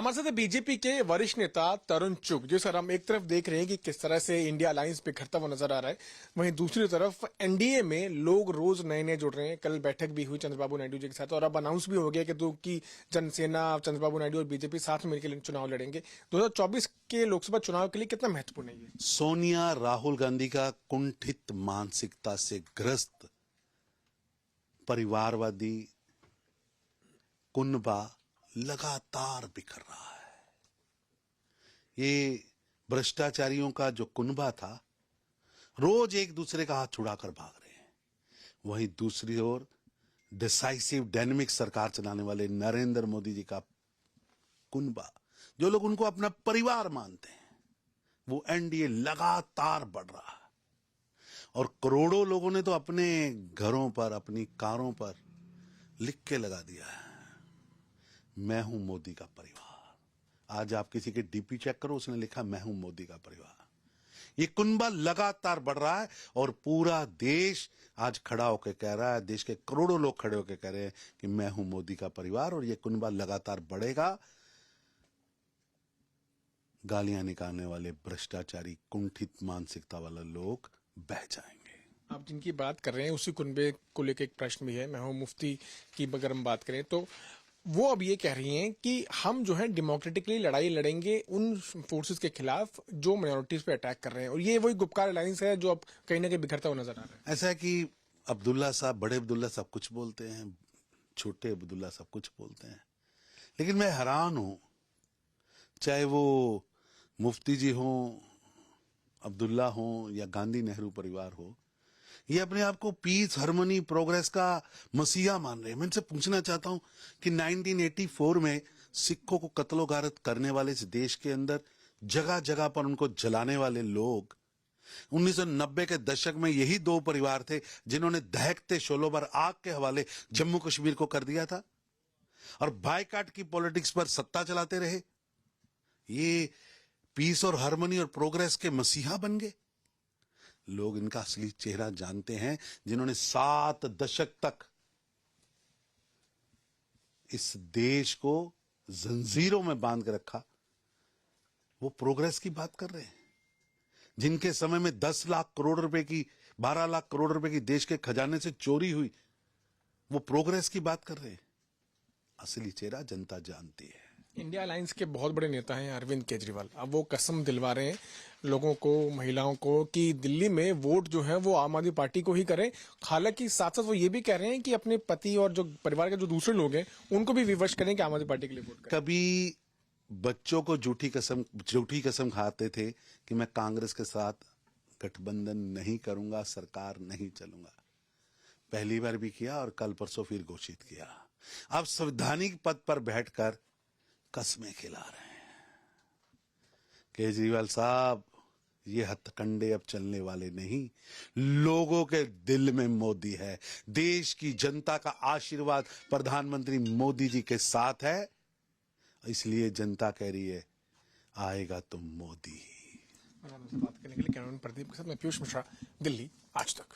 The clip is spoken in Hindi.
हमारे साथ बीजेपी के वरिष्ठ नेता तरुण चुग। जी सर, हम एक तरफ देख रहे हैं कि किस तरह से इंडिया अलायंस बिखरता हुआ नजर आ रहा है, वहीं दूसरी तरफ एनडीए में लोग रोज नए नए जुड़ रहे हैं। कल बैठक भी हुई चंद्रबाबू नायडू जी के साथ और अब अनाउंस भी हो गया कि जनसेना, चंद्रबाबू नायडू और बीजेपी साथ में मिलकर चुनाव लड़ेंगे। 2024 के लोकसभा चुनाव के लिए कितना महत्वपूर्ण है ये? सोनिया राहुल गांधी का कुंठित मानसिकता से ग्रस्त परिवारवादी कुनबा लगातार बिखर रहा है। ये भ्रष्टाचारियों का जो कुनबा था, रोज एक दूसरे का हाथ छुड़ाकर भाग रहे हैं। वहीं दूसरी ओर डिसाइसिव डायनेमिक सरकार चलाने वाले नरेंद्र मोदी जी का कुनबा, जो लोग उनको अपना परिवार मानते हैं, वो एनडीए लगातार बढ़ रहा है। और करोड़ों लोगों ने तो अपने घरों पर, अपनी कारों पर लिख के लगा दिया है, मैं हूं मोदी का परिवार। आज आप किसी के डीपी चेक करो, उसने लिखा मैं हूं मोदी का परिवार। ये कुनबा लगातार बढ़ रहा है और पूरा देश आज खड़ा होकर कह रहा है, देश के करोड़ों लोग खड़े होकर कह रहे हैं कि मैं हूं मोदी का परिवार। और ये कुनबा लगातार बढ़ेगा। गालियां निकालने वाले भ्रष्टाचारी, कुंठित मानसिकता वाले लोग बह जाएंगे। आप जिनकी बात कर रहे हैं उसी कुनबे को लेकर एक प्रश्न भी है। महबूबा मुफ्ती की अगर हम बात करें तो वो अब ये कह रही हैं कि हम जो है डेमोक्रेटिकली लड़ाई लड़ेंगे उन फोर्सेस के खिलाफ जो माइनॉरिटीज पे अटैक कर रहे हैं। और ये वही गुपकार अलायंस है जो अब कहीं ना कहीं बिखरता हुआ नजर आ रहा है। ऐसा है कि अब्दुल्ला साहब, बड़े अब्दुल्ला सब कुछ बोलते हैं, छोटे अब्दुल्ला सब कुछ बोलते हैं, लेकिन मैं हैरान हूं, चाहे वो मुफ्ती जी हों, अब्दुल्ला हों या गांधी नेहरू परिवार हो, ये अपने आप को पीस, हार्मनी, प्रोग्रेस का मसीहा मान रहे हैं। मैं इनसे पूछना चाहता हूं कि 1984 में सिखों को कत्लो गारत करने वाले इस देश के अंदर जगह जगह पर उनको जलाने वाले लोग, 1990 के दशक में यही दो परिवार थे जिन्होंने दहकते शोलों पर आग के हवाले जम्मू कश्मीर को कर दिया था और बायकाट की पॉलिटिक्स पर सत्ता चलाते रहे। ये पीस और हार्मनी और प्रोग्रेस के मसीहा बन गए। लोग इनका असली चेहरा जानते हैं, जिन्होंने 7 दशक तक इस देश को जंजीरों में बांध के रखा। वो प्रोग्रेस की बात कर रहे हैं। जिनके समय में 10 लाख करोड़ रुपए की, 12 लाख करोड़ रुपए की देश के खजाने से चोरी हुई, वो प्रोग्रेस की बात कर रहे हैं। असली चेहरा जनता जानती है। इंडिया अलायंस के बहुत बड़े नेता हैं अरविंद केजरीवाल। अब वो कसम दिलवा रहे हैं लोगों को, महिलाओं को, कि दिल्ली में वोट जो है वो आम आदमी पार्टी को ही करें। हालांकि साथ साथ वो ये भी कह रहे हैं कि अपने पति और जो परिवार के जो दूसरे लोग हैं उनको भी विवश करें कि आम आदमी पार्टी के लिए वोट करें। कभी बच्चों को झूठी कसम खाते थे कि मैं कांग्रेस के साथ गठबंधन नहीं करूंगा, सरकार नहीं चलूंगा। पहली बार भी किया और कल परसों फिर घोषित किया। अब संवैधानिक पद पर बैठकर कसमें खिला रहे हैं। केजरीवाल साहब, ये हथकंडे अब चलने वाले नहीं। लोगों के दिल में मोदी है। देश की जनता का आशीर्वाद प्रधानमंत्री मोदी जी के साथ है, इसलिए जनता कह रही है आएगा तो मोदी। बात करने के लिए कैमरामैन प्रदीप के साथ मैं पीयूष मिश्रा, दिल्ली आज तक।